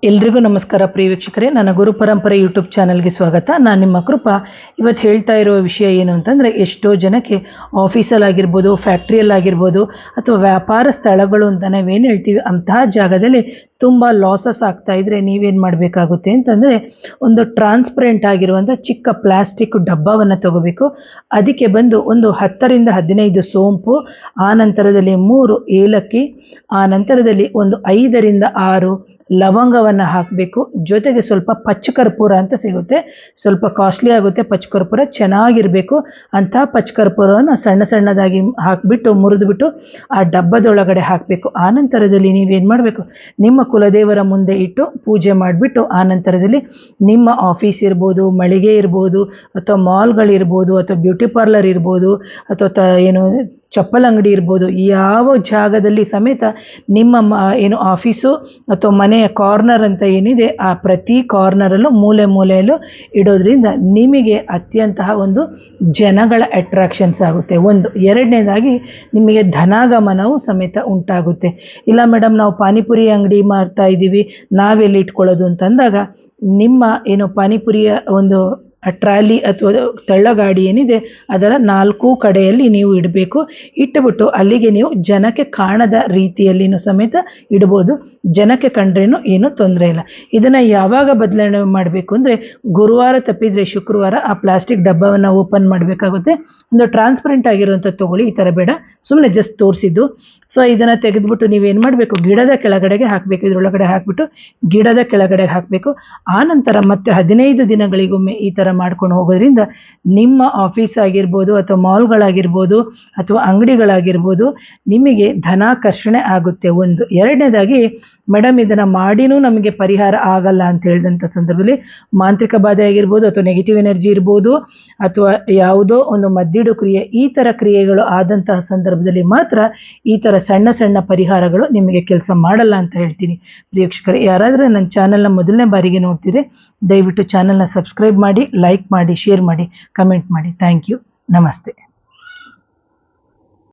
ಎಲ್ರಿಗೂ ನಮಸ್ಕಾರ ಪ್ರಿಯ ವೀಕ್ಷಕರೇ, ನನ್ನ ಗುರು ಪರಂಪರೆ ಯೂಟ್ಯೂಬ್ ಚಾನಲ್ಗೆ ಸ್ವಾಗತ. ನಾನು ನಿಮ್ಮ ಕೃಪಾ. ಇವತ್ತು ಹೇಳ್ತಾ ಇರುವ ವಿಷಯ ಏನು ಅಂತಂದರೆ, ಎಷ್ಟೋ ಜನಕ್ಕೆ ಆಫೀಸಲ್ಲಾಗಿರ್ಬೋದು, ಫ್ಯಾಕ್ಟ್ರಿಯಲ್ಲಾಗಿರ್ಬೋದು, ಅಥವಾ ವ್ಯಾಪಾರ ಸ್ಥಳಗಳು ಅಂತ ನಾವೇನು ಹೇಳ್ತೀವಿ, ಅಂತಹ ಜಾಗದಲ್ಲಿ ತುಂಬ ಲಾಸಸ್ ಆಗ್ತಾ ಇದ್ದರೆ ನೀವೇನು ಮಾಡಬೇಕಾಗುತ್ತೆ ಅಂತಂದರೆ, ಒಂದು ಟ್ರಾನ್ಸ್ಪರೆಂಟ್ ಆಗಿರುವಂಥ ಚಿಕ್ಕ ಪ್ಲಾಸ್ಟಿಕ್ ಡಬ್ಬವನ್ನು ತಗೋಬೇಕು. ಅದಕ್ಕೆ ಬಂದು ಒಂದು 10 ರಿಂದ 15 ಸೋಂಪು, ಆ ನಂತರದಲ್ಲಿ 3 ಏಲಕ್ಕಿ, ಆ ನಂತರದಲ್ಲಿ ಒಂದು 5 ರಿಂದ 6 ಲವಂಗವನ್ನು ಹಾಕಬೇಕು. ಜೊತೆಗೆ ಸ್ವಲ್ಪ ಪಚ್ಚಕರ್ಪೂರ ಅಂತ ಸಿಗುತ್ತೆ, ಸ್ವಲ್ಪ ಕಾಸ್ಟ್ಲಿ ಆಗುತ್ತೆ. ಪಚ್ಚಕರ್ಪೂರ ಚೆನ್ನಾಗಿರಬೇಕು. ಅಂತಹ ಪಚ್ಚಕರ್ಪೂರವನ್ನು ಸಣ್ಣ ಸಣ್ಣದಾಗಿ ಹಾಕಿಬಿಟ್ಟು ಮುರಿದುಬಿಟ್ಟು ಆ ಡಬ್ಬದೊಳಗಡೆ ಹಾಕಬೇಕು. ಆ ನಂತರದಲ್ಲಿ ನೀವೇನು ಮಾಡಬೇಕು, ನಿಮ್ಮ ಕುಲದೇವರ ಮುಂದೆ ಇಟ್ಟು ಪೂಜೆ ಮಾಡಿಬಿಟ್ಟು, ಆ ನಂತರದಲ್ಲಿ ನಿಮ್ಮ ಆಫೀಸ್ ಇರ್ಬೋದು, ಮಳಿಗೆ ಇರ್ಬೋದು, ಅಥವಾ ಮಾಲ್ಗಳಿರ್ಬೋದು, ಅಥವಾ ಬ್ಯೂಟಿ ಪಾರ್ಲರ್ ಇರ್ಬೋದು, ಅಥವಾ ಏನು ಚಪ್ಪಲ್ ಅಂಗಡಿ ಇರ್ಬೋದು, ಯಾವ ಜಾಗದಲ್ಲಿ ಸಮೇತ ನಿಮ್ಮ ಏನು ಆಫೀಸು ಅಥವಾ ಮನೆಯ ಕಾರ್ನರ್ ಅಂತ ಏನಿದೆ, ಆ ಪ್ರತಿ ಕಾರ್ನರಲ್ಲೂ ಮೂಲೆಯಲ್ಲೂ ಇಡೋದ್ರಿಂದ ನಿಮಗೆ ಅತ್ಯಂತಹ ಒಂದು ಜನಗಳ ಅಟ್ರಾಕ್ಷನ್ಸ್ ಆಗುತ್ತೆ. ಒಂದು ಎರಡನೇದಾಗಿ ನಿಮಗೆ ಧನಾಗಮನವು ಸಮೇತ ಉಂಟಾಗುತ್ತೆ. ಇಲ್ಲ ಮೇಡಮ್, ನಾವು ಪಾನಿಪುರಿ ಅಂಗಡಿ ಮಾಡ್ತಾ ಇದ್ದೀವಿ, ನಾವೆಲ್ಲಿ ಇಟ್ಕೊಳ್ಳೋದು ಅಂತಂದಾಗ, ನಿಮ್ಮ ಏನು ಪಾನಿಪುರಿಯ ಒಂದು ಟ್ರಾಲಿ ಅಥವಾ ತಳ್ಳಗಾಡಿ ಏನಿದೆ ಅದರ 4 ಕಡೆಯಲ್ಲಿ ನೀವು ಇಡಬೇಕು. ಇಟ್ಟುಬಿಟ್ಟು ಅಲ್ಲಿಗೆ ನೀವು ಜನಕ್ಕೆ ಕಾಣದ ರೀತಿಯಲ್ಲಿನೂ ಸಮೇತ ಇಡ್ಬೋದು. ಜನಕ್ಕೆ ಕಂಡ್ರೇನು ಏನೂ ತೊಂದರೆ ಇಲ್ಲ. ಇದನ್ನು ಯಾವಾಗ ಬದಲಾವಣೆ ಮಾಡಬೇಕು ಅಂದರೆ, ಗುರುವಾರ ತಪ್ಪಿದರೆ ಶುಕ್ರವಾರ ಆ ಪ್ಲಾಸ್ಟಿಕ್ ಡಬ್ಬವನ್ನು ಓಪನ್ ಮಾಡಬೇಕಾಗುತ್ತೆ. ಒಂದು ಟ್ರಾನ್ಸ್ಪರೆಂಟ್ ಆಗಿರುವಂಥದ್ದು ತೊಗೊಳ್ಳಿ, ಈ ಥರ ಬೇಡ, ಸುಮ್ಮನೆ ಜಸ್ಟ್ ತೋರಿಸಿದ್ದು. ಸೊ ಇದನ್ನು ತೆಗೆದುಬಿಟ್ಟು ನೀವೇನು ಮಾಡಬೇಕು, ಗಿಡದ ಕೆಳಗಡೆಗೆ ಹಾಕಬೇಕು. ಇದರೊಳಗಡೆ ಹಾಕಿಬಿಟ್ಟು ಗಿಡದ ಕೆಳಗಡೆ ಹಾಕಬೇಕು. ಆ ನಂತರ ಮತ್ತೆ 15 ದಿನಗಳಿಗೊಮ್ಮೆ ಈ ಥರ ಮಾಡ್ಕೊಂಡು ಹೋಗೋದ್ರಿಂದ ನಿಮ್ಮ ಆಫೀಸ್ ಆಗಿರ್ಬೋದು, ಅಥವಾ ಮಾಲ್ಗಳಾಗಿರ್ಬೋದು, ಅಥವಾ ಅಂಗಡಿಗಳಾಗಿರ್ಬೋದು, ನಿಮಗೆ ಧನಾಕರ್ಷಣೆ ಆಗುತ್ತೆ. ಒಂದು ಎರಡನೇದಾಗಿ, ಮೇಡಮ್ ಇದನ್ನು ಮಾಡಿನೂ ನಮಗೆ ಪರಿಹಾರ ಆಗಲ್ಲ ಅಂತ ಹೇಳಿದಂಥ ಸಂದರ್ಭದಲ್ಲಿ, ಮಾಂತ್ರಿಕ ಬಾಧೆ ಆಗಿರ್ಬೋದು, ಅಥವಾ ನೆಗೆಟಿವ್ ಎನರ್ಜಿ ಇರ್ಬೋದು, ಅಥವಾ ಯಾವುದೋ ಒಂದು ಮದ್ದಿಡು ಕ್ರಿಯೆ, ಈ ಥರ ಕ್ರಿಯೆಗಳು ಆದಂತಹ ಸಂದರ್ಭದಲ್ಲಿ ಮಾತ್ರ ಈ ಥರ ಸಣ್ಣ ಸಣ್ಣ ಪರಿಹಾರಗಳು ನಿಮಗೆ ಕೆಲಸ ಮಾಡಲ್ಲ ಅಂತ ಹೇಳ್ತೀನಿ. ವೀಕ್ಷಕರೇ, ಯಾರಾದರೂ ನನ್ನ ಚಾನಲ್ನ ಮೊದಲನೇ ಬಾರಿಗೆ ನೋಡ್ತೀರಿ, ದಯವಿಟ್ಟು ಚಾನಲ್ನ ಸಬ್ಸ್ಕ್ರೈಬ್ ಮಾಡಿ, ಲೈಕ್ ಮಾಡಿ, ಶೇರ್ ಮಾಡಿ, ಕಮೆಂಟ್ ಮಾಡಿ. Thank you. ನಮಸ್ತೆ.